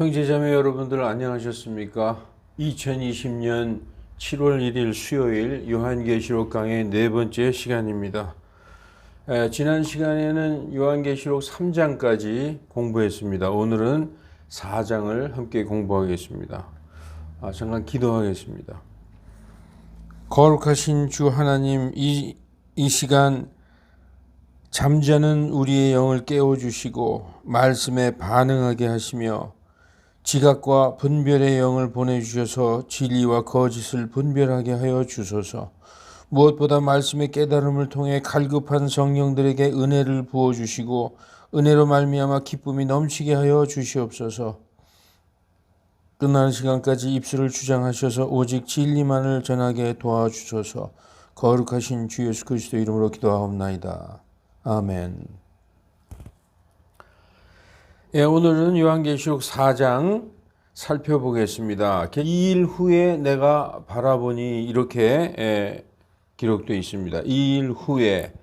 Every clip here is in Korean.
형제자매 여러분들 안녕하셨습니까? 2020년 7월 1일 수요일 요한계시록 강의 네 번째 시간입니다. 지난 시간에는 요한계시록 3장까지 공부했습니다. 오늘은 4장을 함께 공부하겠습니다. 잠깐 기도하겠습니다. 거룩하신 주 하나님, 이 시간 잠자는 우리의 영을 깨워주시고 말씀에 반응하게 하시며 지각과 분별의 영을 보내주셔서 진리와 거짓을 분별하게 하여 주소서. 무엇보다 말씀의 깨달음을 통해 갈급한 성령들에게 은혜를 부어주시고 은혜로 말미암아 기쁨이 넘치게 하여 주시옵소서. 끝나는 시간까지 입술을 주장하셔서 오직 진리만을 전하게 도와주소서. 거룩하신 주 예수 그리스도 이름으로 기도하옵나이다. 아멘. 오늘은 요한계시록 4장 살펴보겠습니다. 2일 후에 내가 바라보니 이렇게 기록되어 있습니다. 2일 후에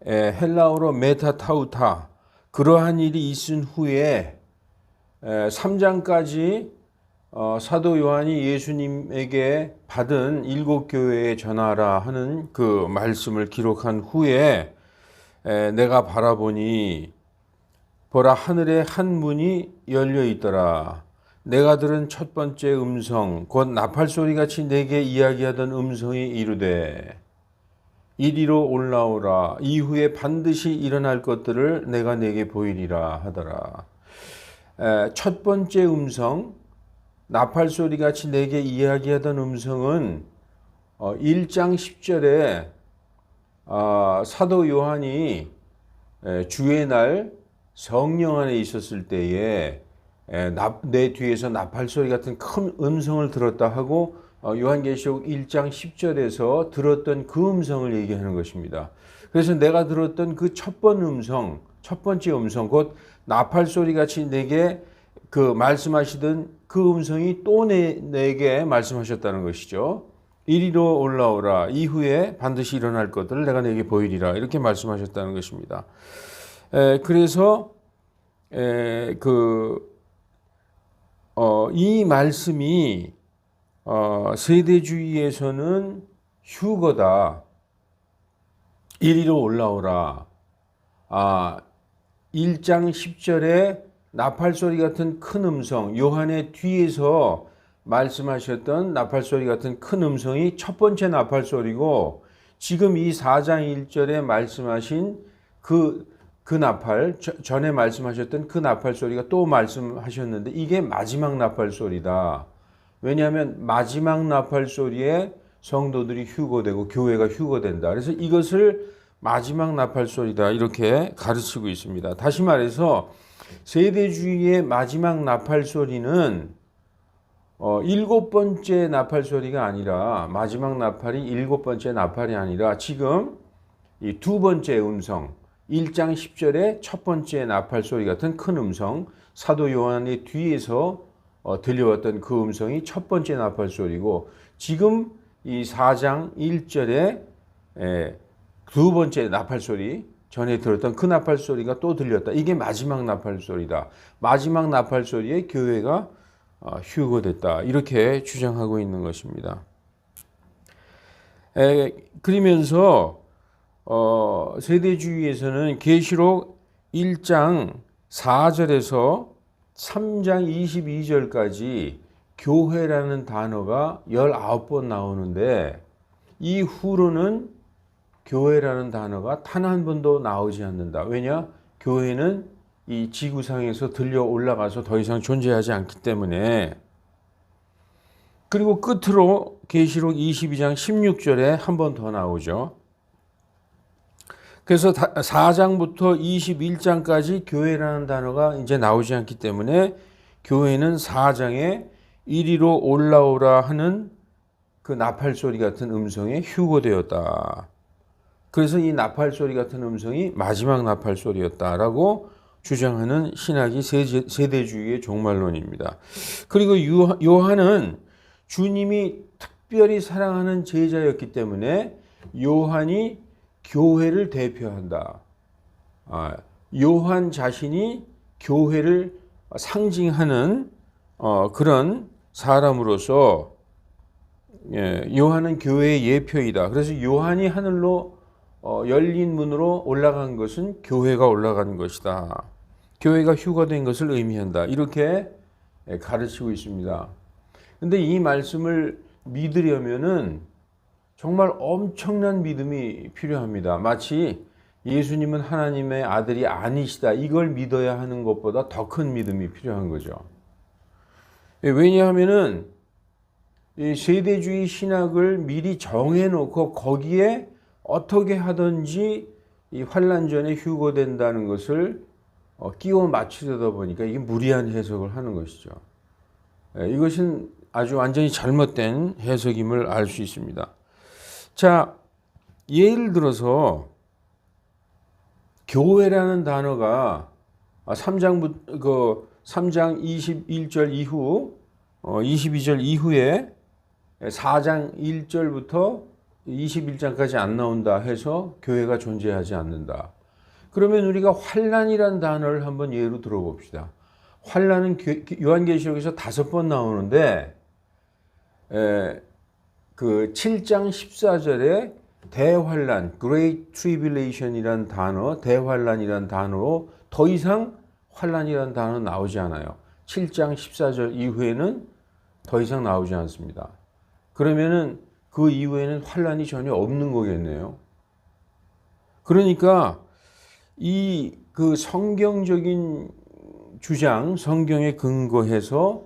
헬라어로 메타타우타, 그러한 일이 있은 후에 3장까지 사도 요한이 예수님에게 받은 7교회에 전하라 하는 그 말씀을 기록한 후에 내가 바라보니 보라, 하늘에 한 문이 열려 있더라. 내가 들은 첫 번째 음성, 곧 나팔소리같이 내게 이야기하던 음성이 이르되 이리로 올라오라. 이후에 반드시 일어날 것들을 내가 내게 보이리라 하더라. 첫 번째 음성, 나팔소리같이 내게 이야기하던 음성은 1장 10절에 사도 요한이 주의 날 성령 안에 있었을 때에 내 뒤에서 나팔소리 같은 큰 음성을 들었다 하고 요한계시록 1장 10절에서 들었던 그 음성을 얘기하는 것입니다. 그래서 내가 들었던 그 첫 번째 음성, 곧 나팔소리 같이 내게 그 말씀하시던 그 음성이 또 내게 말씀하셨다는 것이죠. 이리로 올라오라. 이후에 반드시 일어날 것들을 내가 내게 보이리라. 이렇게 말씀하셨다는 것입니다. 그래서 이 말씀이 세대주의에서는 휴거다. 이리로 올라오라. 1장 10절에 나팔소리 같은 큰 음성, 요한의 뒤에서 말씀하셨던 나팔소리 같은 큰 음성이 첫 번째 나팔소리고, 지금 이 4장 1절에 말씀하신 그 나팔, 전에 말씀하셨던 그 나팔 소리가 또 말씀하셨는데 이게 마지막 나팔 소리다. 왜냐하면 마지막 나팔 소리에 성도들이 휴거되고 교회가 휴거된다. 그래서 이것을 마지막 나팔 소리다 이렇게 가르치고 있습니다. 다시 말해서 세대주의의 마지막 나팔 소리는 7번째 나팔 소리가 아니라, 마지막 나팔이 7번째 나팔이 아니라 지금 이 두 번째 음성, 1장 10절에 첫 번째 나팔 소리 같은 큰 음성, 사도 요한의 뒤에서 들려왔던 그 음성이 첫 번째 나팔 소리고, 지금 이 4장 1절에 두 번째 나팔 소리, 전에 들었던 그 나팔 소리가 또 들렸다. 이게 마지막 나팔 소리다. 마지막 나팔 소리에 교회가 휴거됐다. 이렇게 주장하고 있는 것입니다. 그러면서 세대주의에서는 계시록 1장 4절에서 3장 22절까지 교회라는 단어가 19번 나오는데, 이후로는 교회라는 단어가 단 한 번도 나오지 않는다. 왜냐? 교회는 이 지구상에서 들려 올라가서 더 이상 존재하지 않기 때문에. 그리고 끝으로 계시록 22장 16절에 한 번 더 나오죠. 그래서 4장부터 21장까지 교회라는 단어가 이제 나오지 않기 때문에 교회는 4장에 이리로 올라오라 하는 그 나팔소리 같은 음성에 휴거되었다. 그래서 이 나팔소리 같은 음성이 마지막 나팔소리였다라고 주장하는 신학이 세대주의의 종말론입니다. 그리고 요한은 주님이 특별히 사랑하는 제자였기 때문에 요한이 교회를 대표한다. 요한 자신이 교회를 상징하는 그런 사람으로서 요한은 교회의 예표이다. 그래서 요한이 하늘로 열린 문으로 올라간 것은 교회가 올라간 것이다. 교회가 휴거된 것을 의미한다. 이렇게 가르치고 있습니다. 근데 이 말씀을 믿으려면은 정말 엄청난 믿음이 필요합니다. 마치 예수님은 하나님의 아들이 아니시다. 이걸 믿어야 하는 것보다 더 큰 믿음이 필요한 거죠. 왜냐하면은 이 세대주의 신학을 미리 정해놓고 거기에 어떻게 하든지 이 환란 전에 휴거된다는 것을 끼워 맞추려다 보니까 이게 무리한 해석을 하는 것이죠. 이것은 아주 완전히 잘못된 해석임을 알 수 있습니다. 자, 예를 들어서 교회라는 단어가 3장 21절 이후 22절 이후에 4장 1절부터 21장까지 안 나온다 해서 교회가 존재하지 않는다. 그러면 우리가 환란이라는 단어를 한번 예로 들어봅시다. 환란은 요한계시록에서 5번 나오는데 그 7장 14절에 대환란, Great Tribulation이라는 단어, 대환란이라는 단어로 더 이상 환란이라는 단어 나오지 않아요. 7장 14절 이후에는 더 이상 나오지 않습니다. 그러면은 그 이후에는 환란이 전혀 없는 거겠네요. 그러니까 이 그 성경적인 주장, 성경에 근거해서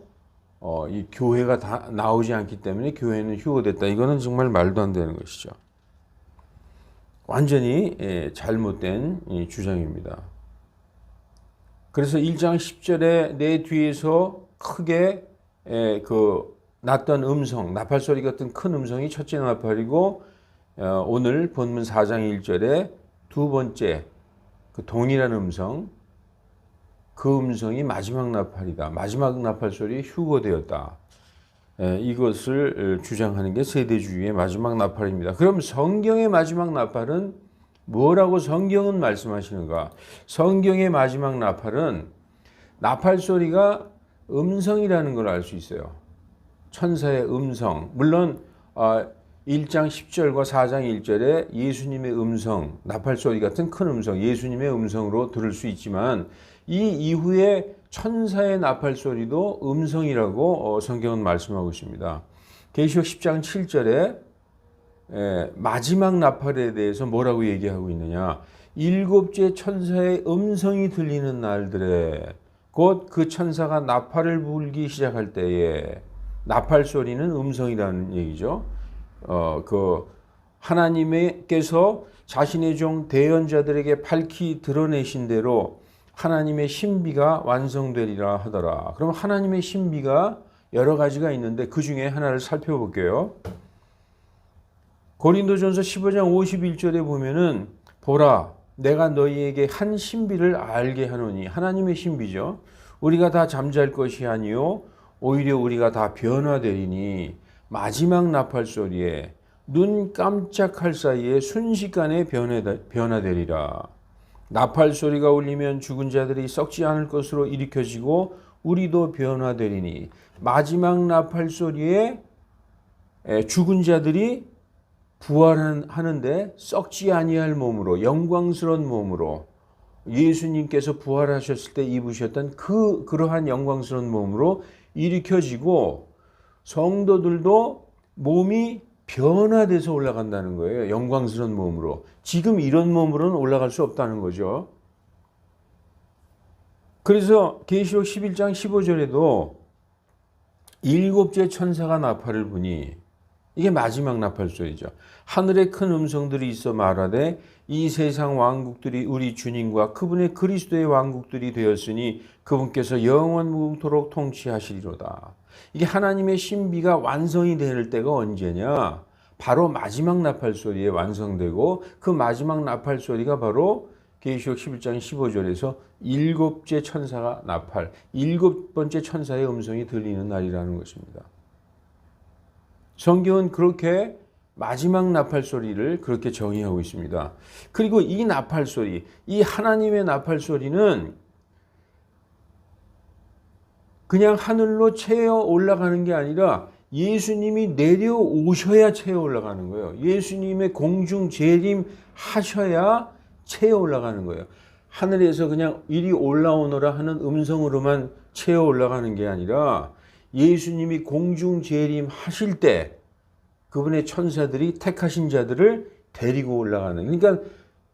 이 교회가 다 나오지 않기 때문에 교회는 휴거됐다. 이거는 정말 말도 안 되는 것이죠. 완전히 잘못된 주장입니다. 그래서 1장 10절에 내 뒤에서 크게 났던 음성, 나팔 소리 같은 큰 음성이 첫째 나팔이고 오늘 본문 4장 1절에 두 번째 그 동일한 음성, 그 음성이 마지막 나팔이다. 마지막 나팔 소리 휴거되었다. 이것을 주장하는 게 세대주의의 마지막 나팔입니다. 그럼 성경의 마지막 나팔은 뭐라고 성경은 말씀하시는가? 성경의 마지막 나팔은 나팔 소리가 음성이라는 걸 알 수 있어요. 천사의 음성. 물론 1장 10절과 4장 1절에 예수님의 음성, 나팔 소리 같은 큰 음성, 예수님의 음성으로 들을 수 있지만 이 이후에 천사의 나팔 소리도 음성이라고 성경은 말씀하고 있습니다. 계시록 10장 7절에 마지막 나팔에 대해서 뭐라고 얘기하고 있느냐? 일곱째 천사의 음성이 들리는 날들에 곧 그 천사가 나팔을 불기 시작할 때에 나팔 소리는 음성이라는 얘기죠. 하나님께서 자신의 종 대언자들에게 밝히 드러내신 대로 하나님의 신비가 완성되리라 하더라. 그럼 하나님의 신비가 여러 가지가 있는데 그 중에 하나를 살펴볼게요. 고린도전서 15장 51절에 보면은 보라 내가 너희에게 한 신비를 알게 하노니 하나님의 신비죠. 우리가 다 잠잘 것이 아니요 오히려 우리가 다 변화되리니 마지막 나팔 소리에 눈 깜짝할 사이에 순식간에 변화되리라. 나팔 소리가 울리면 죽은 자들이 썩지 않을 것으로 일으켜지고 우리도 변화되리니 마지막 나팔 소리에 죽은 자들이 부활하는데 썩지 아니할 몸으로 영광스러운 몸으로 예수님께서 부활하셨을 때 입으셨던 그러한 영광스러운 몸으로 일으켜지고 성도들도 몸이 변화돼서 올라간다는 거예요. 영광스러운 몸으로. 지금 이런 몸으로는 올라갈 수 없다는 거죠. 그래서 계시록 11장 15절에도 일곱째 천사가 나팔을 부니 이게 마지막 나팔 소리죠. 하늘에 큰 음성들이 있어 말하되 이 세상 왕국들이 우리 주님과 그분의 그리스도의 왕국들이 되었으니 그분께서 영원 무궁토록 통치하시리로다. 이게 하나님의 신비가 완성이 될 때가 언제냐? 바로 마지막 나팔 소리에 완성되고 그 마지막 나팔 소리가 바로 계시록 11장 15절에서 일곱째 천사가 나팔, 일곱 번째 천사의 음성이 들리는 날이라는 것입니다. 성경은 그렇게 마지막 나팔 소리를 그렇게 정의하고 있습니다. 그리고 이 나팔 소리, 이 하나님의 나팔 소리는 그냥 하늘로 채어 올라가는 게 아니라 예수님이 내려오셔야 채어 올라가는 거예요. 예수님의 공중 재림하셔야 채어 올라가는 거예요. 하늘에서 그냥 이리 올라오너라 하는 음성으로만 채어 올라가는 게 아니라 예수님이 공중 재림하실 때 그분의 천사들이 택하신 자들을 데리고 올라가는, 그러니까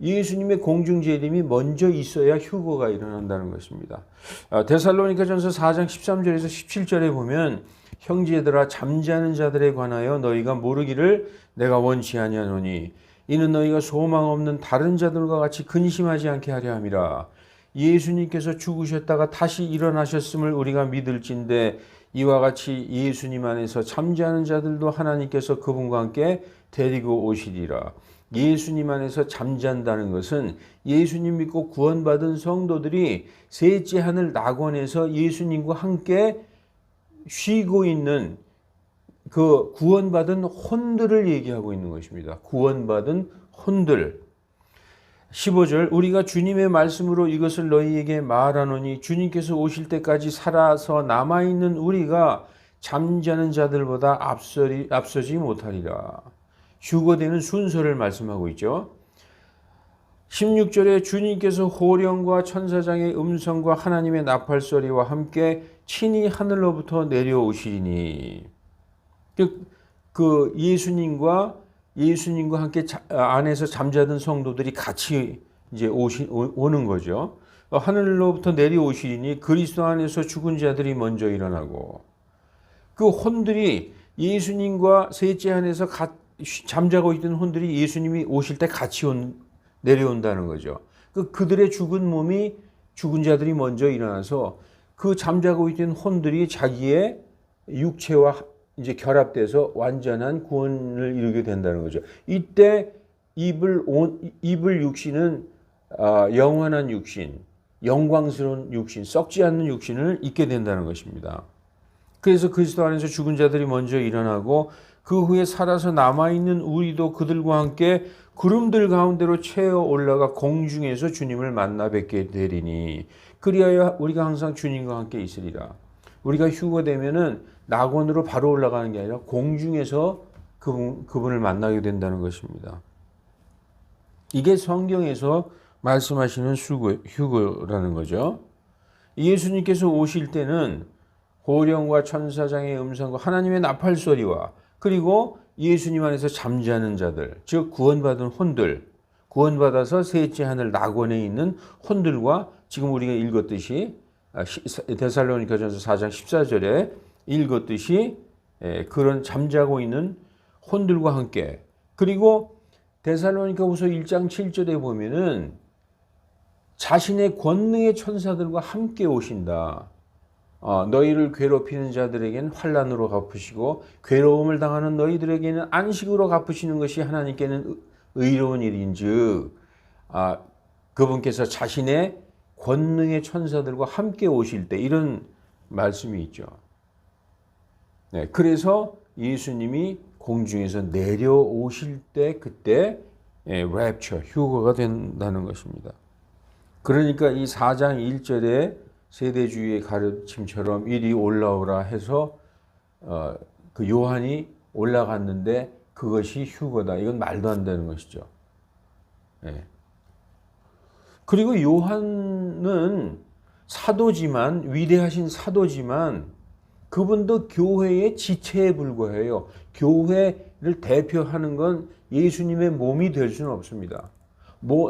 예수님의 공중 재림이 먼저 있어야 휴거가 일어난다는 것입니다. 데살로니가전서 4장 13절에서 17절에 보면 형제들아 잠자는 자들에 관하여 너희가 모르기를 내가 원치 아니하노니 이는 너희가 소망 없는 다른 자들과 같이 근심하지 않게 하려 함이라. 예수님께서 죽으셨다가 다시 일어나셨음을 우리가 믿을진데 이와 같이 예수님 안에서 잠자는 자들도 하나님께서 그분과 함께 데리고 오시리라. 예수님 안에서 잠잔다는 것은 예수님 믿고 구원받은 성도들이 셋째 하늘 낙원에서 예수님과 함께 쉬고 있는 그 구원받은 혼들을 얘기하고 있는 것입니다. 구원받은 혼들. 15절 우리가 주님의 말씀으로 이것을 너희에게 말하노니 주님께서 오실 때까지 살아서 남아있는 우리가 잠자는 자들보다 앞서지 못하리라. 휴거되는 순서를 말씀하고 있죠. 16절에 주님께서 호령과 천사장의 음성과 하나님의 나팔소리와 함께 친히 하늘로부터 내려오시리니, 그 예수님과 함께 안에서 잠자던 성도들이 같이 이제 오는 거죠. 하늘로부터 내려오시리니 그리스도 안에서 죽은 자들이 먼저 일어나고, 그 혼들이 예수님과 셋째 안에서 잠자고 있던 혼들이 예수님이 오실 때 같이 내려온다는 거죠. 그들의 죽은 몸이, 죽은 자들이 먼저 일어나서 그 잠자고 있던 혼들이 자기의 육체와 이제 결합돼서 완전한 구원을 이루게 된다는 거죠. 이때 입을 육신은 영원한 육신, 영광스러운 육신, 썩지 않는 육신을 입게 된다는 것입니다. 그래서 그리스도 안에서 죽은 자들이 먼저 일어나고 그 후에 살아서 남아있는 우리도 그들과 함께 구름들 가운데로 채어 올라가 공중에서 주님을 만나 뵙게 되리니 그리하여 우리가 항상 주님과 함께 있으리라. 우리가 휴거되면은 낙원으로 바로 올라가는 게 아니라 공중에서 그분을 만나게 된다는 것입니다. 이게 성경에서 말씀하시는 휴거라는 거죠. 예수님께서 오실 때는 호령과 천사장의 음성과 하나님의 나팔소리와 그리고 예수님 안에서 잠자는 자들, 즉 구원받은 혼들, 구원받아서 셋째 하늘 낙원에 있는 혼들과 지금 우리가 읽었듯이 데살로니가전서 4장 14절에 읽었듯이 그런 잠자고 있는 혼들과 함께, 그리고 데살로니가후서 1장 7절에 보면은 자신의 권능의 천사들과 함께 오신다. 너희를 괴롭히는 자들에게는 환난으로 갚으시고 괴로움을 당하는 너희들에게는 안식으로 갚으시는 것이 하나님께는 의로운 일인즉 그분께서 자신의 권능의 천사들과 함께 오실 때, 이런 말씀이 있죠. 네, 그래서 예수님이 공중에서 내려오실 때 그때 랩처, 휴거가 된다는 것입니다. 그러니까 이 4장 1절에 세대주의의 가르침처럼 이리 올라오라 해서 그 요한이 올라갔는데 그것이 휴거다. 이건 말도 안 되는 것이죠. 네. 그리고 요한은 사도지만, 위대하신 사도지만 그분도 교회의 지체에 불과해요. 교회를 대표하는 건 예수님의 몸이 될 수는 없습니다.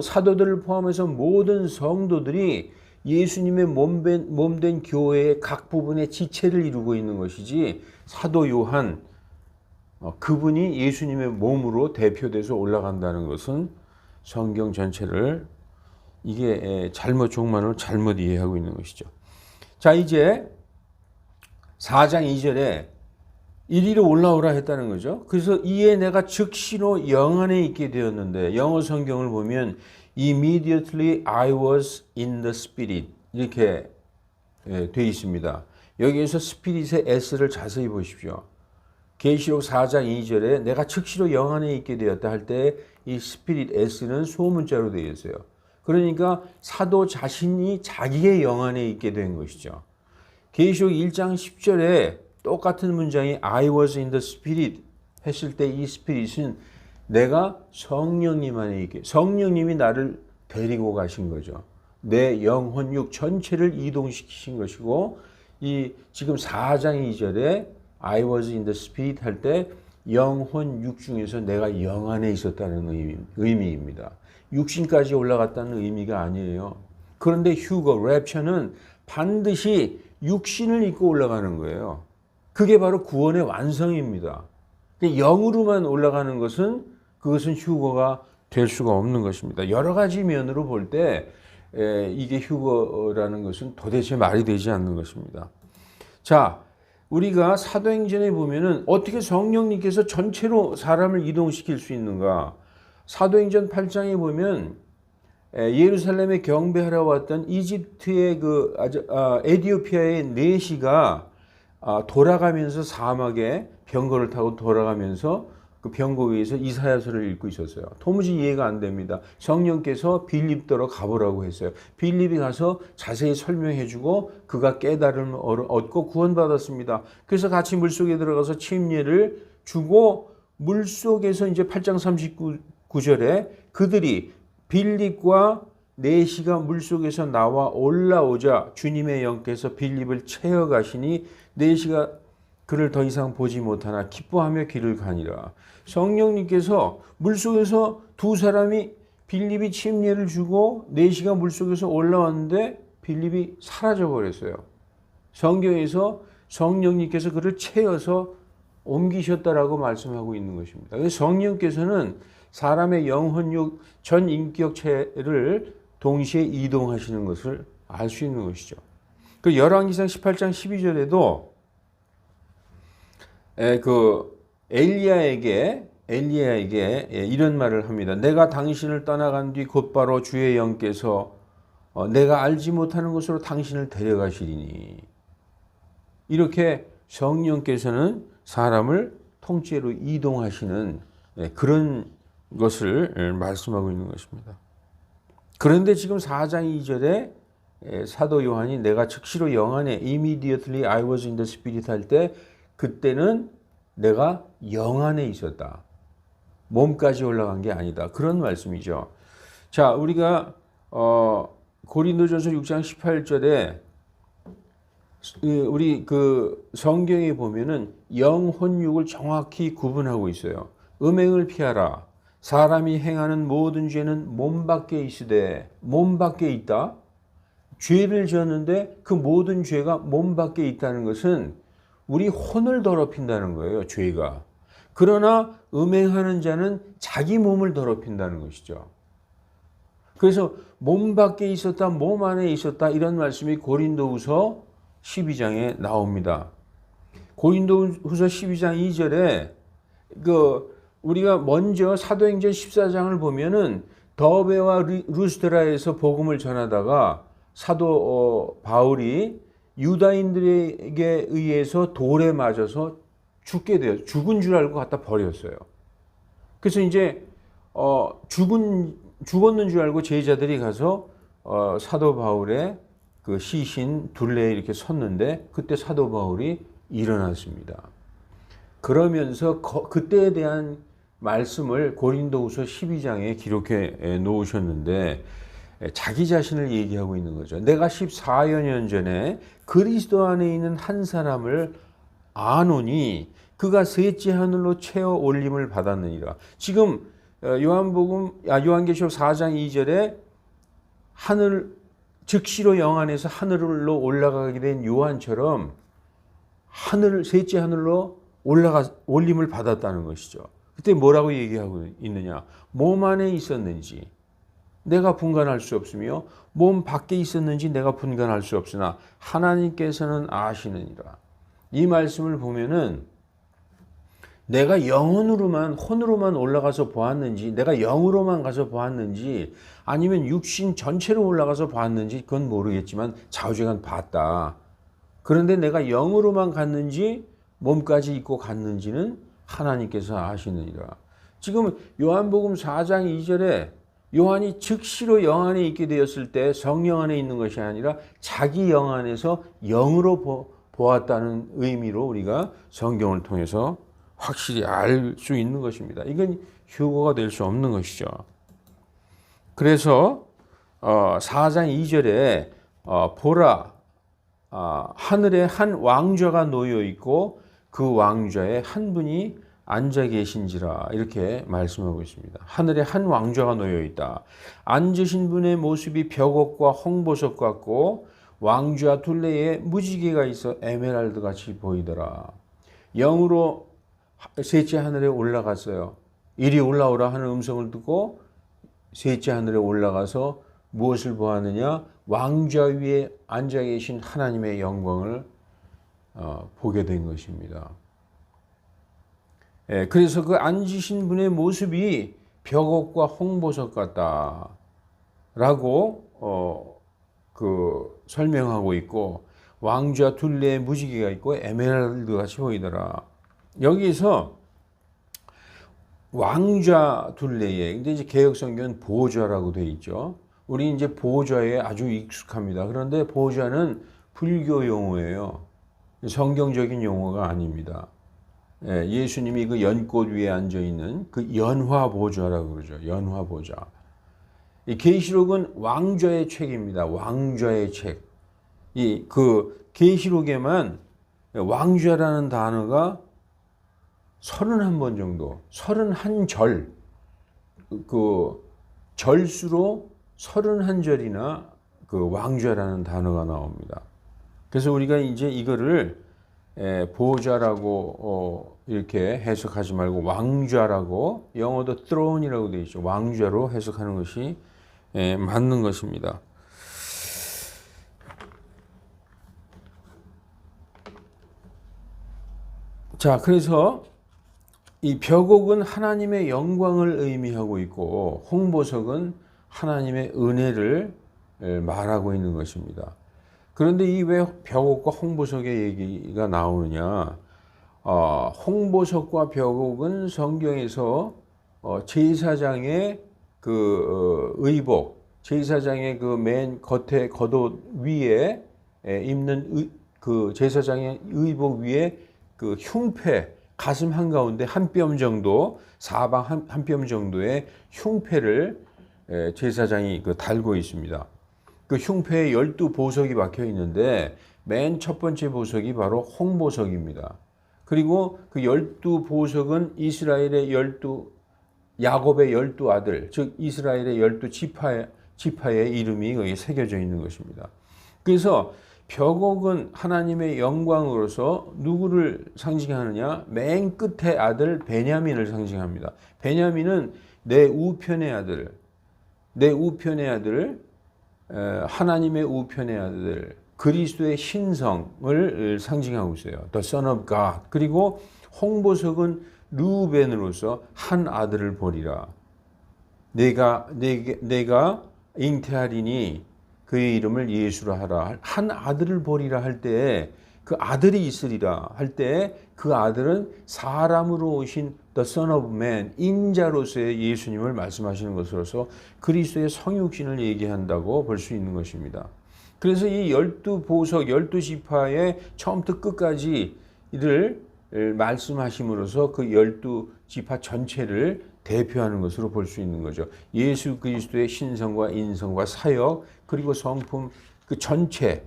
사도들을 포함해서 모든 성도들이 예수님의 몸된 교회의 각 부분의 지체를 이루고 있는 것이지, 사도 요한 그분이 예수님의 몸으로 대표돼서 올라간다는 것은 성경 전체를 이게 종말을 잘못 이해하고 있는 것이죠. 자, 이제 4장 2절에 이리로 올라오라 했다는 거죠. 그래서 이에 내가 즉시로 영 안에 있게 되었는데, 영어 성경을 보면 Immediately I was in the Spirit 이렇게 되어 있습니다. 여기에서 스피릿의 S를 자세히 보십시오. 계시록 4장 2절에 내가 즉시로 영 안에 있게 되었다 할 때 이 스피릿 S는 소문자로 되어 있어요. 그러니까 사도 자신이 자기의 영 안에 있게 된 것이죠. 계시록 1장 10절에 똑같은 문장이 I was in the spirit 했을 때 이 스피릿은 내가 성령님 안에 있게 성령님이 나를 데리고 가신 거죠. 내 영혼 육 전체를 이동시키신 것이고 이 지금 4장 2절에 I was in the spirit 할 때 영혼 육 중에서 내가 영 안에 있었다는 의미입니다. 육신까지 올라갔다는 의미가 아니에요. 그런데 휴거, 랩처는 반드시 육신을 입고 올라가는 거예요. 그게 바로 구원의 완성입니다. 영으로만 올라가는 것은 그것은 휴거가 될 수가 없는 것입니다. 여러 가지 면으로 볼 때 이게 휴거라는 것은 도대체 말이 되지 않는 것입니다. 자, 우리가 사도행전에 보면은 어떻게 성령님께서 전체로 사람을 이동시킬 수 있는가? 사도행전 8장에 보면 예루살렘에 경배하러 왔던 이집트의 에디오피아의 내시가 돌아가면서 사막에 병거를 타고 돌아가면서 그 병거 위에서 이사야서를 읽고 있었어요. 도무지 이해가 안 됩니다. 성령께서 빌립더러 가보라고 했어요. 빌립이 가서 자세히 설명해주고 그가 깨달음을 얻고 구원받았습니다. 그래서 같이 물속에 들어가서 침례를 주고 물속에서 이제 8장 39절에 그들이 빌립과 내시가 물속에서 나와 올라오자 주님의 영께서 빌립을 채워 가시니 내시가 그를 더 이상 보지 못하나 기뻐하며 길을 가니라. 성령님께서 물속에서 두 사람이 빌립이 침례를 주고 내시가 물속에서 올라왔는데 빌립이 사라져 버렸어요. 성경에서 성령님께서 그를 채워서 옮기셨다라고 말씀하고 있는 것입니다. 그래서 성령께서는 사람의 영혼육 전 인격체를 동시에 이동하시는 것을 알 수 있는 것이죠. 그 열왕기상 18장 12절에도 엘리야에게 이런 말을 합니다. 내가 당신을 떠나간 뒤 곧바로 주의 영께서 내가 알지 못하는 곳으로 당신을 데려가시리니. 이렇게 성령께서는 사람을 통째로 이동하시는 그런 것을 말씀하고 있는 것입니다. 그런데 지금 4장 2절에 사도 요한이 내가 즉시로 영 안에 immediately I was in the spirit 할 때 그때는 내가 영 안에 있었다. 몸까지 올라간 게 아니다. 그런 말씀이죠. 자, 우리가 고린도전서 6장 18절에 우리 그 성경에 보면은 영혼육을 정확히 구분하고 있어요. 음행을 피하라. 사람이 행하는 모든 죄는 몸 밖에 있으되 몸 밖에 있다. 죄를 지었는데 그 모든 죄가 몸 밖에 있다는 것은 우리 혼을 더럽힌다는 거예요. 죄가. 그러나 음행하는 자는 자기 몸을 더럽힌다는 것이죠. 그래서 몸 밖에 있었다, 몸 안에 있었다 이런 말씀이 고린도후서 12장에 나옵니다. 고린도후서 12장 2절에 우리가 먼저 사도행전 14장을 보면은 더베와 루스드라에서 복음을 전하다가 사도 바울이 유다인들에게 의해서 돌에 맞아서 죽게 돼요. 죽은 줄 알고 갖다 버렸어요. 그래서 이제 죽었는 줄 알고 제자들이 가서 사도 바울의 그 시신 둘레에 이렇게 섰는데 그때 사도 바울이 일어났습니다. 그러면서 그때에 대한 말씀을 고린도후서 12장에 기록해 놓으셨는데 자기 자신을 얘기하고 있는 거죠. 내가 14여 년 전에 그리스도 안에 있는 한 사람을 아노니 그가 셋째 하늘로 채워 올림을 받았느니라. 지금 요한계시록 4장 2절에 즉시로 영 안에서 하늘로 올라가게 된 요한처럼 셋째 하늘로 올림을 받았다는 것이죠. 그때 뭐라고 얘기하고 있느냐? 몸 안에 있었는지 내가 분간할 수 없으며 몸 밖에 있었는지 내가 분간할 수 없으나 하나님께서는 아시느니라. 이 말씀을 보면은 내가 혼으로만 올라가서 보았는지 내가 영으로만 가서 보았는지 아니면 육신 전체로 올라가서 보았는지 그건 모르겠지만 좌우지간 봤다. 그런데 내가 영으로만 갔는지 몸까지 입고 갔는지는 하나님께서 아시느니라. 지금 요한복음 4장 2절에 요한이 즉시로 영 안에 있게 되었을 때 성령 안에 있는 것이 아니라 자기 영 안에서 영으로 보았다는 의미로 우리가 성경을 통해서 확실히 알 수 있는 것입니다. 이건 휴거가 될 수 없는 것이죠. 그래서 4장 2절에 보라 하늘에 한 왕좌가 놓여 있고 그 왕좌에 한 분이 앉아 계신지라 이렇게 말씀하고 있습니다. 하늘에 한 왕좌가 놓여 있다. 앉으신 분의 모습이 벽옥과 홍보석 같고 왕좌 둘레에 무지개가 있어 에메랄드 같이 보이더라. 영으로 셋째 하늘에 올라갔어요. 이리 올라오라 하는 음성을 듣고 셋째 하늘에 올라가서 무엇을 보았느냐? 왕좌 위에 앉아 계신 하나님의 영광을 보게 된 것입니다. 그래서 그 앉으신 분의 모습이 벽옥과 홍보석 같다라고 설명하고 있고 왕좌 둘레에 무지개가 있고 에메랄드 같이 보이더라. 여기서 왕좌 둘레에 근데 이제 개역성경은 보좌라고 되어 있죠. 우리 이제 보좌에 아주 익숙합니다. 그런데 보좌는 불교 용어예요. 성경적인 용어가 아닙니다. 예수님이 그 연꽃 위에 앉아 있는 그 연화 보좌라고 그러죠. 연화 보좌. 이 계시록은 왕좌의 책입니다. 왕좌의 책. 이 그 계시록에만 왕좌라는 단어가 31번 정도, 31절, 그 절수로 31절이나 그 왕좌라는 단어가 나옵니다. 그래서 우리가 이제 이거를 보좌라고 이렇게 해석하지 말고 왕좌라고, 영어도 throne이라고 되어 있죠. 왕좌로 해석하는 것이 맞는 것입니다. 자, 그래서 이 벽옥은 하나님의 영광을 의미하고 있고 홍보석은 하나님의 은혜를 말하고 있는 것입니다. 그런데 이 왜 벽옥과 홍보석의 얘기가 나오느냐? 홍보석과 벽옥은 성경에서 제사장의 그 의복, 제사장의 그 맨 겉에 겉옷 위에 입는 그 제사장의 의복 위에 그 흉패, 가슴 한가운데 한 뼘 정도, 사방 한 뼘 정도의 흉패를 제사장이 달고 있습니다. 그 흉패에 12보석이 박혀 있는데 맨 첫 번째 보석이 바로 홍보석입니다. 그리고 그 12보석은 이스라엘의 야곱의 12아들, 즉 이스라엘의 12지파의 이름이 거기에 새겨져 있는 것입니다. 그래서 벽옥은 하나님의 영광으로서 누구를 상징하느냐? 맨 끝의 아들 베냐민을 상징합니다. 베냐민은 내 우편의 아들, 하나님의 우편의 아들, 그리스도의 신성을 상징하고 있어요. The Son of God. 그리고 홍보석은 르우벤으로서 한 아들을 보리라. 내가 잉태하리니 그의 이름을 예수라 하라. 한 아들을 보리라 할 때 그 아들이 있으리라 할 때 그 아들은 사람으로 오신 The Son of Man, 인자로서의 예수님을 말씀하시는 것으로서 그리스도의 성육신을 얘기한다고 볼 수 있는 것입니다. 그래서 이 12보석, 12지파의 처음부터 끝까지 이를 말씀하심으로써 그 12지파 전체를 대표하는 것으로 볼 수 있는 거죠. 예수 그리스도의 신성과 인성과 사역 그리고 성품 그 전체를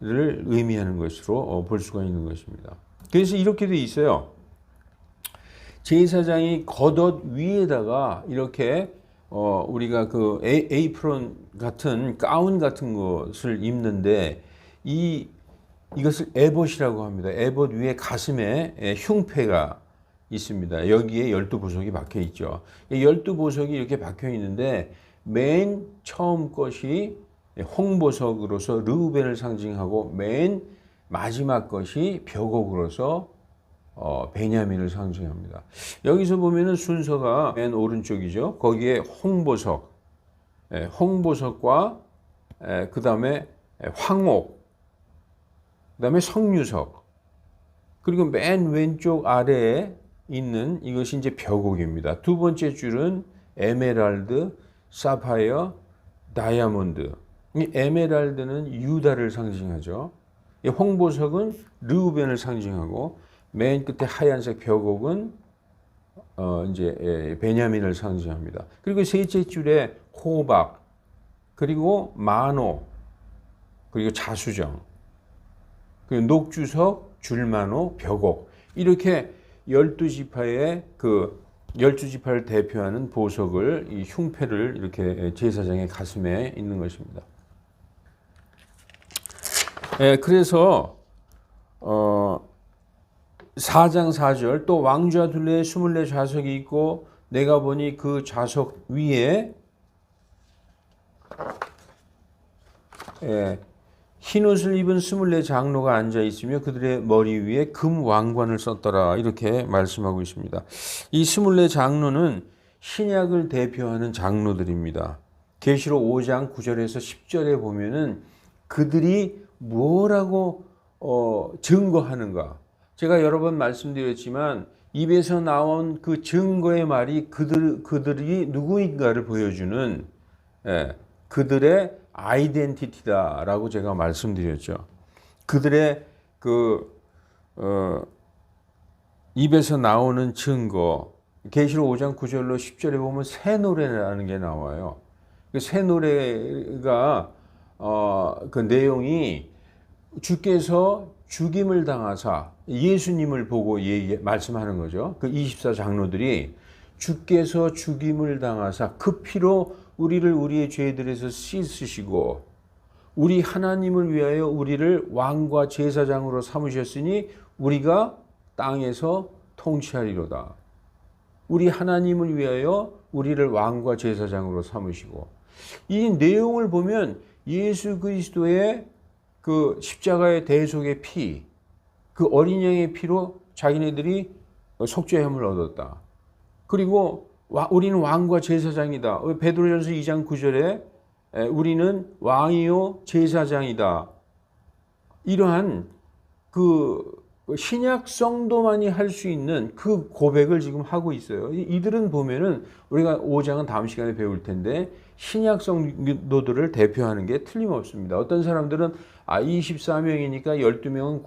의미하는 것으로 볼 수가 있는 것입니다. 그래서 이렇게 돼 있어요. 제사장이 겉옷 위에다가 이렇게 우리가 그 에이프론 같은 가운 같은 것을 입는데 이것을 에봇이라고 합니다. 에봇 위에 가슴에 흉패가 있습니다. 여기에 12보석이 박혀 있죠. 12보석이 이렇게 박혀 있는데 맨 처음 것이 홍보석으로서 르우벤을 상징하고 맨 마지막 것이 벽옥으로서 베냐민을 상징합니다. 여기서 보면은 순서가 맨 오른쪽이죠. 거기에 홍보석과 그 다음에 황옥, 그 다음에 성류석, 그리고 맨 왼쪽 아래에 있는 이것이 이제 벽옥입니다. 두 번째 줄은 에메랄드, 사파이어, 다이아몬드. 이 에메랄드는 유다를 상징하죠. 이 홍보석은 르우벤을 상징하고 맨 끝에 하얀색 벽옥은 이제 베냐민을 상징합니다. 그리고 셋째 줄에 호박, 그리고 만호, 그리고 자수정, 그리고 녹주석, 줄만호, 벽옥. 이렇게 12지파의 그 12지파를 대표하는 보석을 이 흉패를 이렇게 제사장의 가슴에 있는 것입니다. 그래서 4장 4절 또 왕좌 둘레에 24 좌석이 있고 내가 보니 그 좌석 위에 흰옷을 입은 24 장로가 앉아 있으며 그들의 머리 위에 금 왕관을 썼더라. 이렇게 말씀하고 있습니다. 이 24 장로는 신약을 대표하는 장로들입니다. 계시록 5장 9절에서 10절에 보면은 그들이 뭐라고 증거하는가. 제가 여러 번 말씀드렸지만 입에서 나온 그 증거의 말이 그들이 누구인가를 보여주는 그들의 아이덴티티다라고 제가 말씀드렸죠. 그들의 입에서 나오는 증거. 계시록 5장 9절로 10절에 보면 새 노래라는 게 나와요. 그 새 노래가 그 내용이 주께서 죽임을 당하사 예수님을 보고 말씀하는 거죠. 그 24 장로들이 주께서 죽임을 당하사 그 피로 우리를 우리의 죄들에서 씻으시고 우리 하나님을 위하여 우리를 왕과 제사장으로 삼으셨으니 우리가 땅에서 통치하리로다. 우리 하나님을 위하여 우리를 왕과 제사장으로 삼으시고 이 내용을 보면 예수 그리스도의 그 십자가의 대속의 피, 그 어린 양의 피로 자기네들이 속죄함을 얻었다. 그리고 우리는 왕과 제사장이다. 베드로전서 2장 9절에 우리는 왕이요 제사장이다. 이러한 그 신약 성도만이 할 수 있는 그 고백을 지금 하고 있어요. 이들은 보면은 우리가 5장은 다음 시간에 배울 텐데 신약 성도들을 대표하는 게 틀림없습니다. 어떤 사람들은 24명이니까 12명은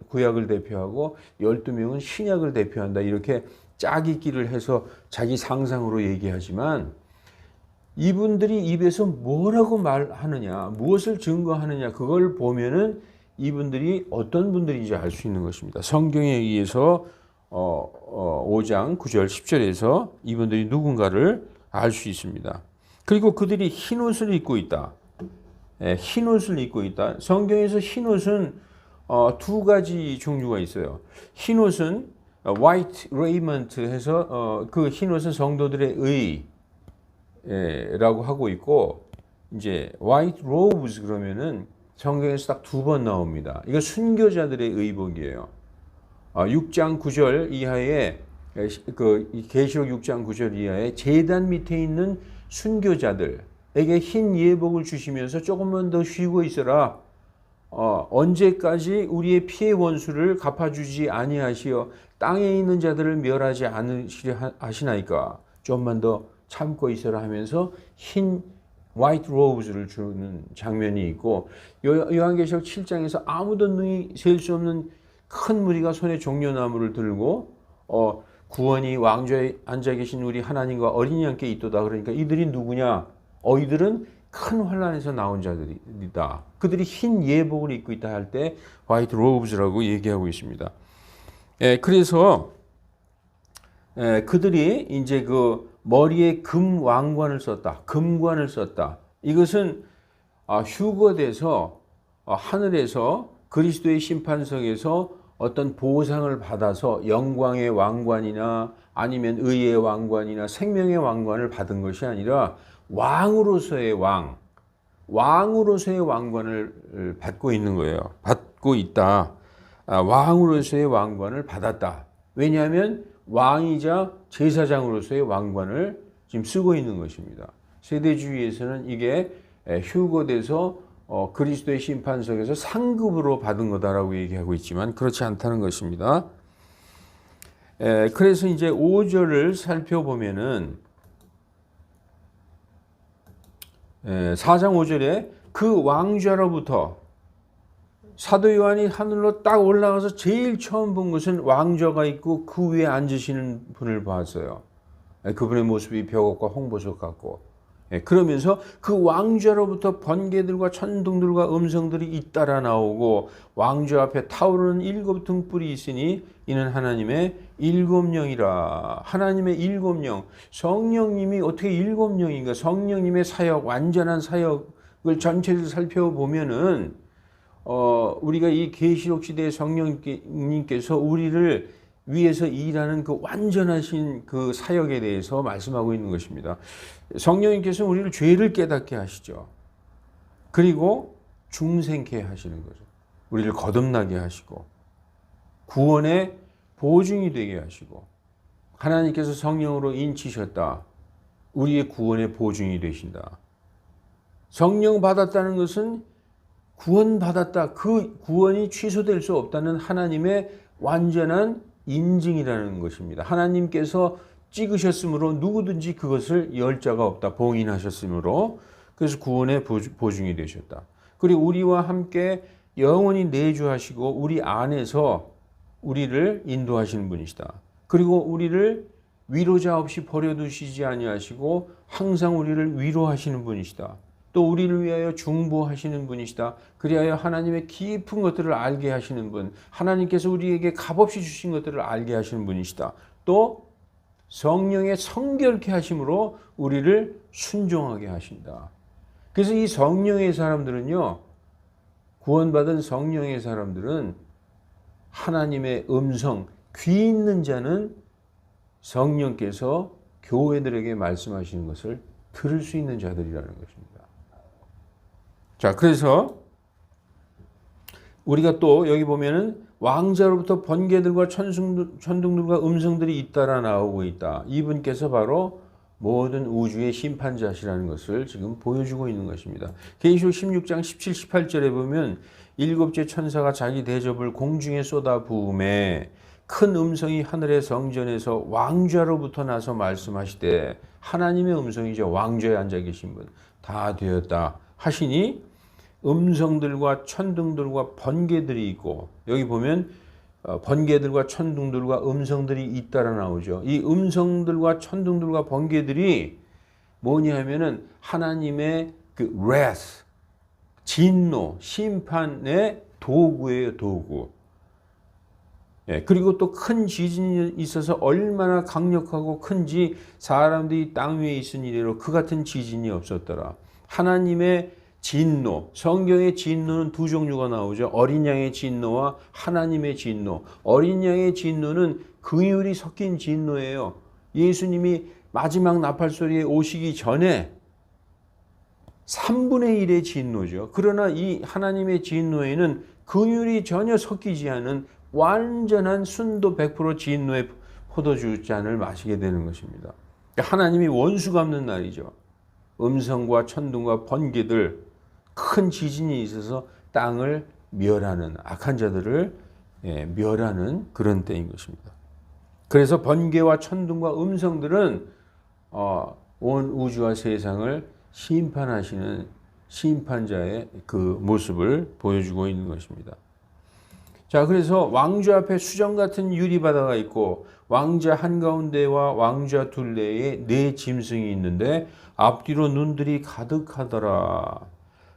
구약을 대표하고 12명은 신약을 대표한다. 이렇게 짜깁기를 해서 자기 상상으로 얘기하지만 이분들이 입에서 뭐라고 말하느냐, 무엇을 증거하느냐, 그걸 보면은 이분들이 어떤 분들인지 알 수 있는 것입니다. 성경에 의해서 5장 9절 10절에서 이분들이 누군가를 알 수 있습니다. 그리고 그들이 흰옷을 입고 있다. 흰옷을 입고 있다. 성경에서 흰옷은 두 가지 종류가 있어요. 흰옷은 white raiment 해서 그 흰옷은 성도들의 의라고 하고 있고 이제 white robes 그러면은 성경에서 딱 두 번 나옵니다. 이거 순교자들의 의복이에요. 6장 9절 이하에 그 계시록 6장 9절 이하에 제단 밑에 있는 순교자들에게 흰 예복을 주시면서 조금만 더 쉬고 있어라. 언제까지 우리의 피의 원수를 갚아주지 아니하시어 땅에 있는 자들을 멸하지 않으시려 하시나이까. 좀만 더 참고 있어라 하면서 흰 화이트 로브즈를 주는 장면이 있고 요한계시록 7장에서 아무도 능히 셀 수 없는 큰 무리가 손에 종려나무를 들고 구원이 왕좌에 앉아 계신 우리 하나님과 어린이 함께 있도다. 그러니까 이들이 누구냐? 이들은 큰 환란에서 나온 자들이다. 그들이 흰 예복을 입고 있다 할 때 화이트 로브즈라고 얘기하고 있습니다. 그래서 그들이 이제 그 머리에 금 왕관을 썼다. 금관을 썼다. 이것은 휴거돼서 하늘에서 그리스도의 심판석에서 어떤 보상을 받아서 영광의 왕관이나 아니면 의의 왕관이나 생명의 왕관을 받은 것이 아니라 왕으로서의 왕으로서의 왕관을 받고 있는 거예요. 받고 있다. 왕으로서의 왕관을 받았다. 왜냐하면 왕이자 제사장으로서의 왕관을 지금 쓰고 있는 것입니다. 세대주의에서는 이게 휴거돼서 그리스도의 심판석에서 상급으로 받은 거다라고 얘기하고 있지만 그렇지 않다는 것입니다. 그래서 이제 5절을 살펴보면은 4장 5절에 그 왕좌로부터 사도 요한이 하늘로 딱 올라가서 제일 처음 본 것은 왕좌가 있고 그 위에 앉으시는 분을 봤어요. 그분의 모습이 벽옥과 홍보석 같고, 그러면서 그 왕좌로부터 번개들과 천둥들과 음성들이 잇따라 나오고 왕좌 앞에 타오르는 7 등불이 있으니 이는 하나님의 7영이라. 하나님의 7영. 성령님이 어떻게 7영인가? 성령님의 사역, 완전한 사역을 전체를 살펴보면은 우리가 이 계시록 시대의 성령님께서 우리를 위해서 일하는 그 완전하신 그 사역에 대해서 말씀하고 있는 것입니다. 성령님께서 우리를 죄를 깨닫게 하시죠. 그리고 중생케 하시는 거죠. 우리를 거듭나게 하시고 구원의 보증이 되게 하시고 하나님께서 성령으로 인치셨다. 우리의 구원의 보증이 되신다. 성령 받았다는 것은 구원받았다. 그 구원이 취소될 수 없다는 하나님의 완전한 인증이라는 것입니다. 하나님께서 찍으셨으므로 누구든지 그것을 열 자가 없다. 봉인하셨으므로 그래서 구원의 보증이 되셨다. 그리고 우리와 함께 영원히 내주하시고 우리 안에서 우리를 인도하시는 분이시다. 그리고 우리를 위로자 없이 버려두시지 아니하시고 항상 우리를 위로하시는 분이시다. 또 우리를 위하여 중보하시는 분이시다. 그리하여 하나님의 깊은 것들을 알게 하시는 분, 하나님께서 우리에게 값없이 주신 것들을 알게 하시는 분이시다. 또 성령의 성결케 하심으로 우리를 순종하게 하신다. 그래서 이 성령의 사람들은요, 구원받은 성령의 사람들은 하나님의 음성, 귀 있는 자는 성령께서 교회들에게 말씀하시는 것을 들을 수 있는 자들이라는 것입니다. 자, 그래서 우리가 또 여기 보면은 왕자로부터 번개들과 천둥들과 음성들이 잇따라 나오고 있다. 이분께서 바로 모든 우주의 심판자시라는 것을 지금 보여주고 있는 것입니다. 계시록 16장 17, 18절에 보면 7째 천사가 자기 대접을 공중에 쏟아 부음에 큰 음성이 하늘의 성전에서 왕좌로부터 나서 말씀하시되, 하나님의 음성이죠. 왕좌에 앉아 계신 분. 다 되었다 하시니 음성들과 천둥들과 번개들이 있고, 여기 보면 번개들과 천둥들과 음성들이 잇따라 나오죠. 이 음성들과 천둥들과 번개들이 뭐냐 하면은 하나님의 그 wrath, 진노, 심판의 도구예요, 도구. 그리고 또 큰 지진이 있어서 얼마나 강력하고 큰지 사람들이 땅 위에 있은 이래로 그 같은 지진이 없었더라. 하나님의 진노, 성경의 진노는 두 종류가 나오죠. 어린 양의 진노와 하나님의 진노. 어린 양의 진노는 긍휼이 섞인 진노예요. 예수님이 마지막 나팔소리에 오시기 전에 3분의 1의 진노죠. 그러나 이 하나님의 진노에는 긍휼이 전혀 섞이지 않은 완전한 순도 100% 진노의 포도주 잔을 마시게 되는 것입니다. 하나님이 원수 갚는 날이죠. 음성과 천둥과 번개들, 큰 지진이 있어서 땅을 멸하는, 악한 자들을 멸하는 그런 때인 것입니다. 그래서 번개와 천둥과 음성들은 온 우주와 세상을 심판하시는 심판자의 그 모습을 보여주고 있는 것입니다. 자, 그래서 왕좌 앞에 수정 같은 유리바다가 있고 왕좌 한가운데와 왕좌 둘레에 4 짐승이 있는데 앞뒤로 눈들이 가득하더라.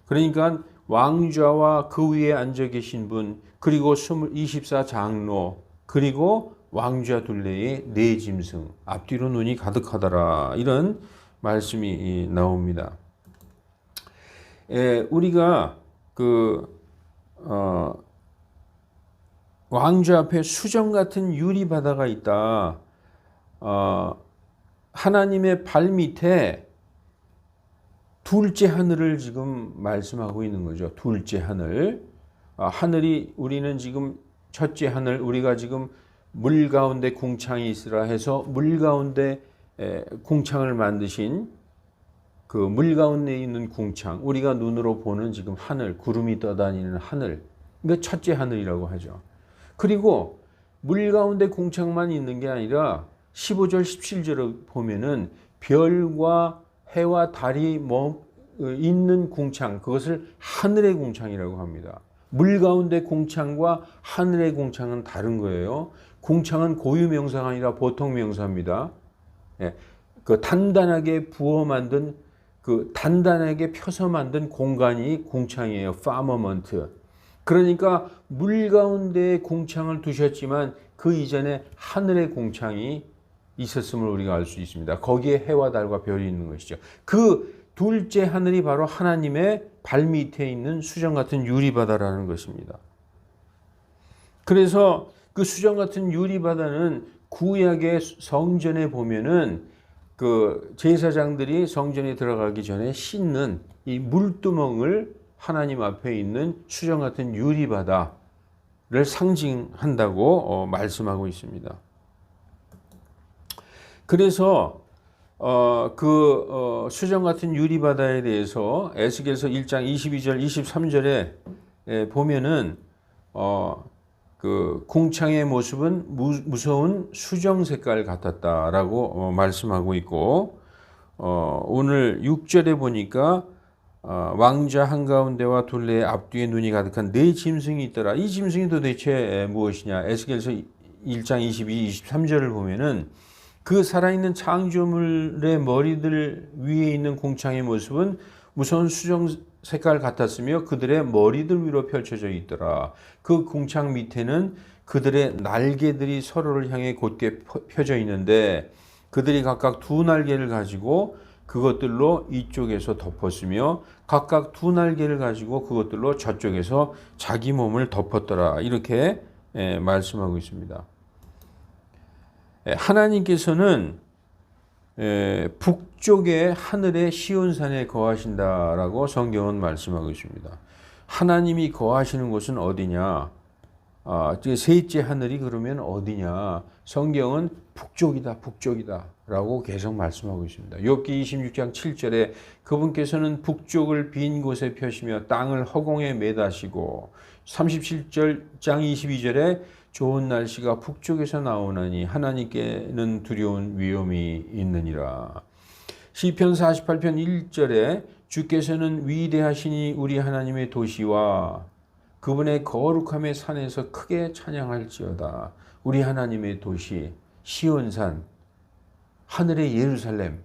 그러니까 왕좌와 그 위에 앉아 계신 분, 그리고 24장로, 그리고 왕좌 둘레에 4 짐승, 앞뒤로 눈이 가득하더라. 이런 말씀이 나옵니다. 우리가 왕좌 앞에 수정 같은 유리 바다가 있다. 하나님의 발 밑에 둘째 하늘을 지금 말씀하고 있는 거죠. 둘째 하늘. 하늘이 우리는 지금 첫째 하늘, 우리가 지금 물 가운데 궁창이 있으라 해서 물 가운데 궁창을 만드신 그 물 가운데 있는 궁창, 우리가 눈으로 보는 지금 하늘, 구름이 떠다니는 하늘, 이거 첫째 하늘이라고 하죠. 그리고 물 가운데 궁창만 있는 게 아니라 15절, 17절을 보면은 별과 해와 달이 있는 궁창, 그것을 하늘의 궁창이라고 합니다. 물 가운데 궁창과 하늘의 궁창은 다른 거예요. 궁창은 고유명사가 아니라 보통명사입니다. 예, 그 단단하게 부어 만든, 그 단단하게 펴서 만든 공간이 궁창이에요. 파머먼트. 그러니까 물 가운데 궁창을 두셨지만 그 이전에 하늘의 궁창이 있었음을 우리가 알 수 있습니다. 거기에 해와 달과 별이 있는 것이죠. 그 둘째 하늘이 바로 하나님의 발 밑에 있는 수정 같은 유리바다라는 것입니다. 그래서 그 수정 같은 유리바다는 구약의 성전에 보면은 그 제사장들이 성전에 들어가기 전에 씻는 이 물두멍을 하나님 앞에 있는 수정 같은 유리바다를 상징한다고 말씀하고 있습니다. 그래서 수정 같은 유리바다에 대해서 에스겔서 1장 22절 23절에 보면은 그 궁창의 모습은 무서운 수정 색깔 같았다라고 말씀하고 있고, 오늘 6절에 보니까 왕자 한가운데와 둘레의 앞뒤에 눈이 가득한 네 짐승이 있더라. 이 짐승이 도대체 무엇이냐? 에스겔서 1장 22, 23절을 보면은 그 살아있는 창조물의 머리들 위에 있는 궁창의 모습은 무서운 수정 색깔 같았으며 그들의 머리들 위로 펼쳐져 있더라. 그 궁창 밑에는 그들의 날개들이 서로를 향해 곧게 펴져 있는데 그들이 각각 두 날개를 가지고 그것들로 이쪽에서 덮었으며 각각 두 날개를 가지고 그것들로 저쪽에서 자기 몸을 덮었더라. 이렇게 말씀하고 있습니다. 하나님께서는 북쪽의 하늘의 시온산에 거하신다라고 성경은 말씀하고 있습니다. 하나님이 거하시는 곳은 어디냐? 셋째 하늘이 그러면 어디냐? 성경은 북쪽이다, 북쪽이다라고 계속 말씀하고 있습니다. 욥기 26장 7절에 그분께서는 북쪽을 빈 곳에 펴시며 땅을 허공에 매다시고, 37절 장 22절에 좋은 날씨가 북쪽에서 나오나니 하나님께는 두려운 위험이 있느니라. 시편 48편 1절에 주께서는 위대하시니 우리 하나님의 도시와 그분의 거룩함의 산에서 크게 찬양할지어다. 우리 하나님의 도시 시온산, 하늘의 예루살렘.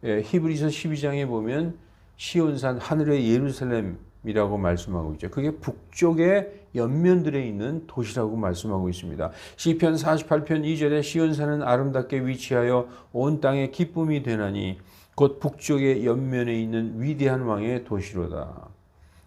히브리서 12장에 보면 시온산, 하늘의 예루살렘이라고 말씀하고 있죠. 그게 북쪽의 옆면들에 있는 도시라고 말씀하고 있습니다. 시편 48편 2절에 시온산은 아름답게 위치하여 온 땅에 기쁨이 되나니 곧 북쪽의 옆면에 있는 위대한 왕의 도시로다.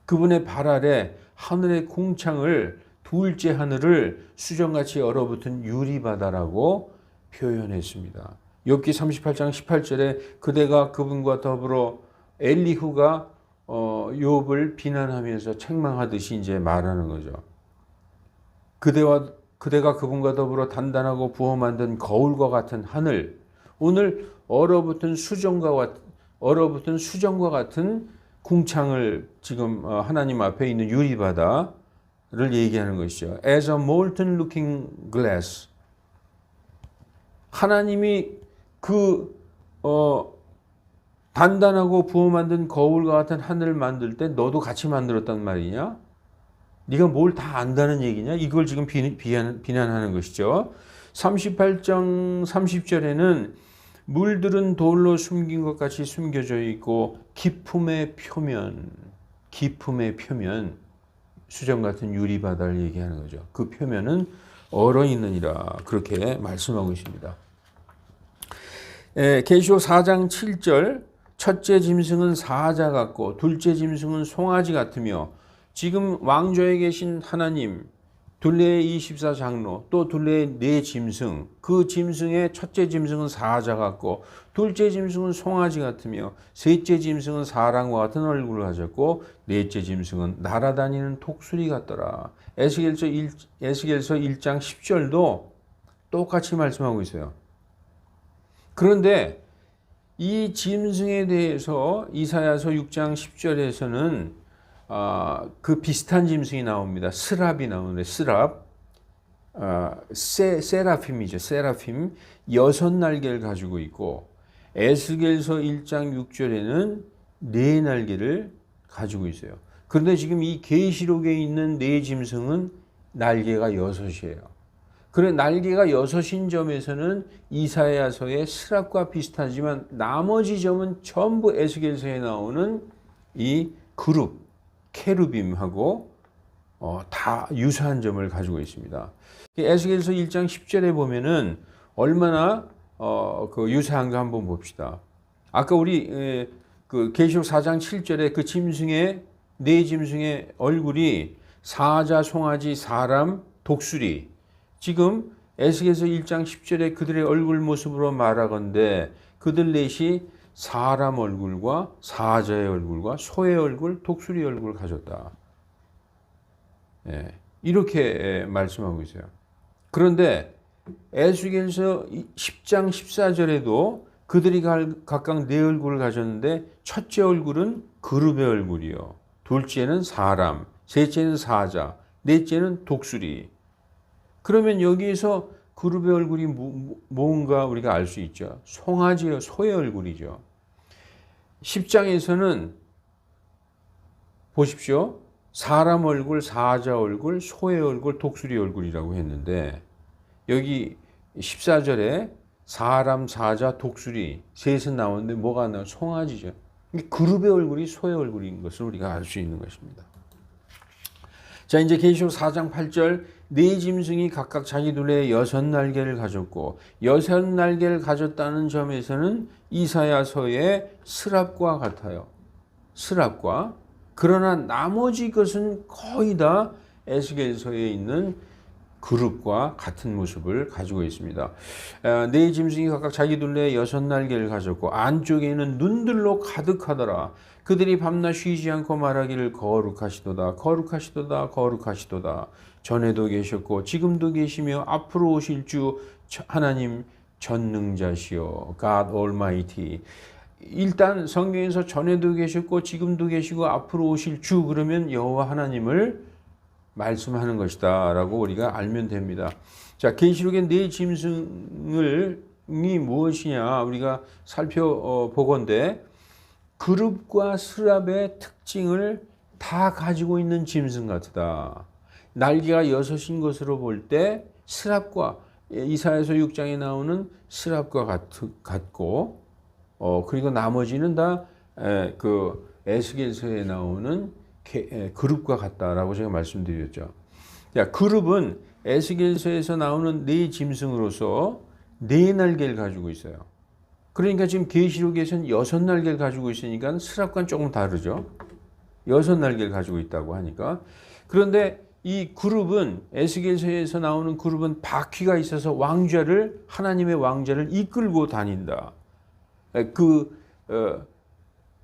그분의 발 아래 하늘의 궁창을, 둘째 하늘을 수정같이 얼어붙은 유리바다라고 표현했습니다. 욥기 38장 18절에 그대가 그분과 더불어 엘리후가 욥을 비난하면서 책망하듯이 이제 말하는 거죠. 그대가 그분과 더불어 단단하고 부어 만든 거울과 같은 하늘, 오늘 얼어붙은 수정과 같은 궁창을 지금 하나님 앞에 있는 유리바다를 얘기하는 것이죠. As a molten looking glass. 하나님이 단단하고 부어 만든 거울과 같은 하늘을 만들 때 너도 같이 만들었단 말이냐? 네가 뭘 다 안다는 얘기냐? 이걸 지금 비난하는 것이죠. 38장 30절에는 물들은 돌로 숨긴 것 같이 숨겨져 있고 기품의 표면, 수정 같은 유리바다를 얘기하는 거죠. 그 표면은 얼어 있느니라 그렇게 말씀하고 있습니다. 계시록 4장 7절 첫째 짐승은 사자 같고 둘째 짐승은 송아지 같으며, 지금 왕좌에 계신 하나님, 둘레의 24장로, 또 둘레의 네 짐승, 그 짐승의 첫째 짐승은 사자 같고 둘째 짐승은 송아지 같으며 셋째 짐승은 사람과 같은 얼굴을 가졌고 넷째 짐승은 날아다니는 독수리 같더라. 에스겔서 1장 10절도 똑같이 말씀하고 있어요. 그런데 이 짐승에 대해서 이사야서 6장 10절에서는 그 비슷한 짐승이 나옵니다. 스랍이 나오는데, 스랍, 세라핌이죠. 세라핌, 6날개를 가지고 있고, 에스겔서 1장 6절에는 네 날개를 가지고 있어요. 그런데 지금 이 계시록에 있는 네 짐승은 날개가 6이에요. 그래 날개가 6인 점에서는 이사야서의 스랍과 비슷하지만 나머지 점은 전부 에스겔서에 나오는 이 그룹 케루빔하고 다 유사한 점을 가지고 있습니다. 에스겔서 1장 10절에 보면은 얼마나 그 유사한가 한번 봅시다. 아까 우리 그 계시록 4장 7절에 그 짐승의 네 짐승의 얼굴이 사자, 송아지, 사람, 독수리. 지금 에스겔서 1장 10절에 그들의 얼굴 모습으로 말하건대 그들 넷이 사람 얼굴과 사자의 얼굴과 소의 얼굴, 독수리 얼굴을 가졌다. 예, 이렇게 말씀하고 있어요. 그런데 에스겔서 10장 14절에도 그들이 각각 네 얼굴을 가졌는데 첫째 얼굴은 그룹의 얼굴이요. 둘째는 사람, 셋째는 사자, 넷째는 독수리. 그러면 여기에서 그룹의 얼굴이 뭔가 우리가 알 수 있죠. 송아지요, 소의 얼굴이죠. 10장에서는 보십시오. 사람 얼굴, 사자 얼굴, 소의 얼굴, 독수리 얼굴이라고 했는데 여기 14절에 사람, 사자, 독수리 셋은 나오는데 뭐가 나와요? 송아지죠. 그룹의 얼굴이 소의 얼굴인 것을 우리가 알 수 있는 것입니다. 자, 이제 계시록 4장 8절 네 짐승이 각각 자기 둘레에 6날개를 가졌고 6날개를 가졌다는 점에서는 이사야서의 스랍과 같아요. 스랍과. 그러나 나머지 것은 거의 다 에스겔서에 있는 그룹과 같은 모습을 가지고 있습니다. 네 짐승이 각각 자기 둘레에 6날개를 가졌고 안쪽에는 눈들로 가득하더라. 그들이 밤낮 쉬지 않고 말하기를 거룩하시도다 거룩하시도다 거룩하시도다. 전에도 계셨고 지금도 계시며 앞으로 오실 주 하나님 전능자시여 God Almighty. 일단 성경에서 전에도 계셨고 지금도 계시고 앞으로 오실 주 그러면 여호와 하나님을 말씀하는 것이다 라고 우리가 알면 됩니다. 자, 계시록의 네 짐승이 무엇이냐 우리가 살펴보건대 그룹과 스랍의 특징을 다 가지고 있는 짐승 같다. 날개가 6인 것으로 볼 때 스랍과 이사야서 6장에 나오는 스랍과 같고 그리고 나머지는 다 그 에스겔서에 나오는 그룹과 같다라고 제가 말씀드렸죠. 자, 그룹은 에스겔서에서 나오는 네 짐승으로서 네 날개를 가지고 있어요. 그러니까 지금 계시록에서는 6날개를 가지고 있으니까 스랍과는 조금 다르죠. 6날개를 가지고 있다고 하니까. 그런데 이 그룹은 에스겔서에서 나오는 그룹은 바퀴가 있어서 하나님의 왕좌를 이끌고 다닌다. 그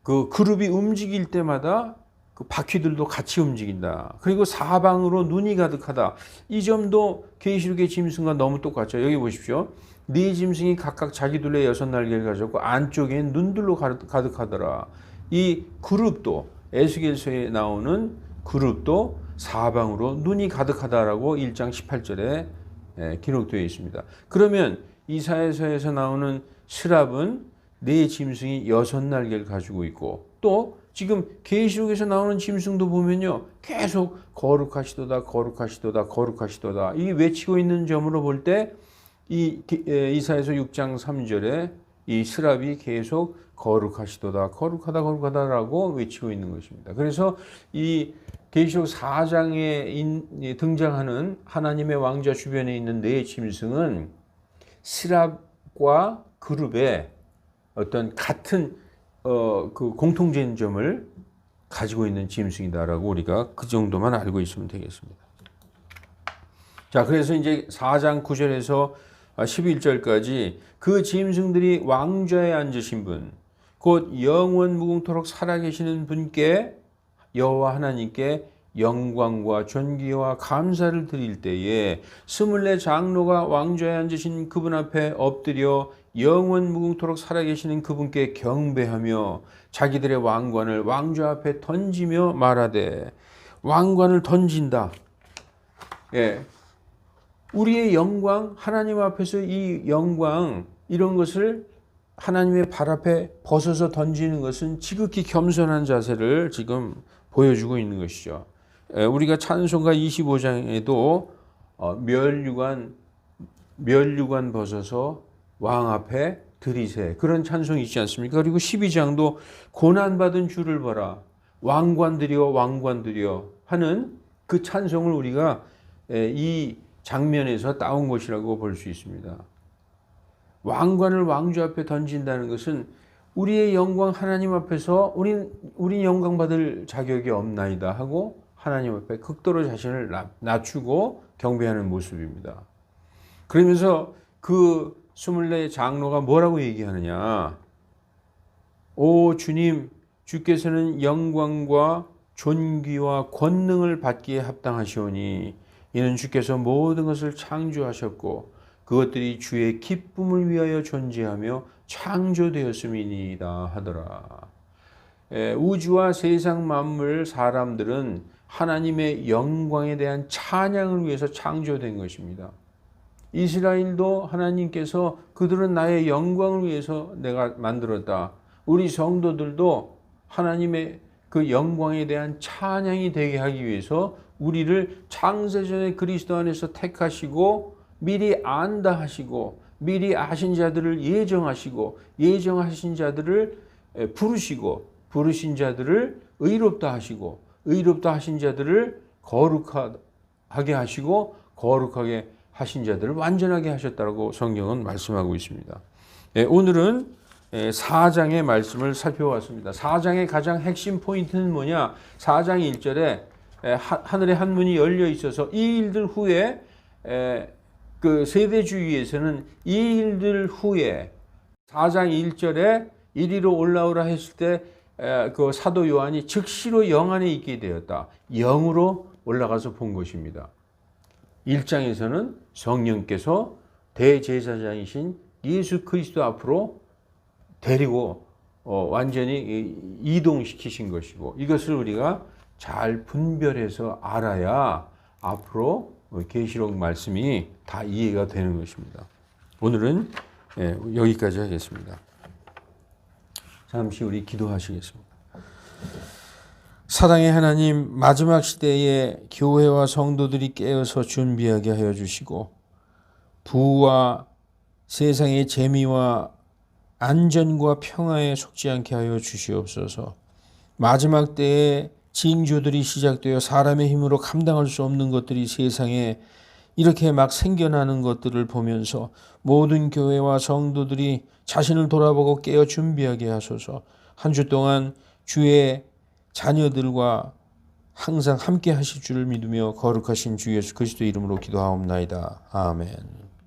그룹이 움직일 때마다 그 바퀴들도 같이 움직인다. 그리고 사방으로 눈이 가득하다. 이 점도 계시록의 짐승과 너무 똑같죠. 여기 보십시오. 네 짐승이 각각 자기 둘레에 6날개를 가졌고 안쪽엔 눈들로 가득하더라. 이 그룹도 에스겔서에 나오는 그룹도 사방으로 눈이 가득하다라고 1장 18절에 기록되어 있습니다. 그러면 이사야서에서 나오는 스랍은 네 짐승이 6날개를 가지고 있고 또 지금 계시록에서 나오는 짐승도 보면요. 계속 거룩하시도다 거룩하시도다 거룩하시도다 이 외치고 있는 점으로 볼 때 이 이사야서 6장 3절에 이 스랍이 계속 거룩하시도다 거룩하다 거룩하다라고 외치고 있는 것입니다. 그래서 이 계시록 4장에 등장하는 하나님의 왕좌 주변에 있는 네 짐승은 스랍과 그룹의 어떤 같은 그 공통된 점을 가지고 있는 짐승이다라고 우리가 그 정도만 알고 있으면 되겠습니다. 자, 그래서 이제 4장 9절에서 11절까지 그 짐승들이 왕좌에 앉으신 분, 곧 영원 무궁토록 살아계시는 분께 여호와 하나님께 영광과 존귀와 감사를 드릴 때에 24 장로가 왕좌에 앉으신 그분 앞에 엎드려 영원 무궁토록 살아계시는 그분께 경배하며 자기들의 왕관을 왕좌 앞에 던지며 말하되 왕관을 던진다. 예. 우리의 영광 하나님 앞에서 이 영광 이런 것을 하나님의 발 앞에 벗어서 던지는 것은 지극히 겸손한 자세를 지금 보여주고 있는 것이죠. 우리가 찬송가 25장에도 멸류관 벗어서 왕 앞에 들이세, 그런 찬송이 있지 않습니까? 그리고 12장도 고난받은 주를 봐라, 왕관 드려 하는 그 찬송을 우리가 이 장면에서 따온 것이라고 볼 수 있습니다. 왕관을 왕주 앞에 던진다는 것은 우리의 영광 하나님 앞에서 우린 영광 받을 자격이 없나이다 하고 하나님 앞에 극도로 자신을 낮추고 경배하는 모습입니다. 그러면서 그 24 장로가 뭐라고 얘기하느냐? 오 주님, 주께서는 영광과 존귀와 권능을 받기에 합당하시오니 이는 주께서 모든 것을 창조하셨고 그것들이 주의 기쁨을 위하여 존재하며 창조되었음이니이다 하더라. 우주와 세상 만물 사람들은 하나님의 영광에 대한 찬양을 위해서 창조된 것입니다. 이스라엘도 하나님께서 그들은 나의 영광을 위해서 내가 만들었다. 우리 성도들도 하나님의 그 영광에 대한 찬양이 되게 하기 위해서 우리를 창세전에 그리스도 안에서 택하시고 미리 안다 하시고 미리 아신 자들을 예정하시고 예정하신 자들을 부르시고 부르신 자들을 의롭다 하시고 의롭다 하신 자들을 거룩하게 하시고 거룩하게 하신 자들을 완전하게 하셨다고 성경은 말씀하고 있습니다. 오늘은 4장의 말씀을 살펴봤습니다. 4장의 가장 핵심 포인트는 뭐냐? 4장 1절에 하늘의 한 문이 열려 있어서 이 일들 후에 그 세대주의에서는 이 일들 후에 4장 1절에 이리로 올라오라 했을 때 그 사도 요한이 즉시로 영 안에 있게 되었다. 영으로 올라가서 본 것입니다. 1장에서는 성령께서 대제사장이신 예수 그리스도 앞으로 데리고 완전히 이동시키신 것이고 이것을 우리가 잘 분별해서 알아야 앞으로 계시록 말씀이 다 이해가 되는 것입니다. 오늘은 여기까지 하겠습니다. 잠시 우리 기도하시겠습니다. 사랑의 하나님, 마지막 시대에 교회와 성도들이 깨어서 준비하게 하여 주시고 부와 세상의 재미와 안전과 평화에 속지 않게 하여 주시옵소서. 마지막 때에 징조들이 시작되어 사람의 힘으로 감당할 수 없는 것들이 세상에 이렇게 막 생겨나는 것들을 보면서 모든 교회와 성도들이 자신을 돌아보고 깨어 준비하게 하소서. 한 주 동안 주의 자녀들과 항상 함께 하실 줄을 믿으며 거룩하신 주 예수 그리스도 이름으로 기도하옵나이다. 아멘.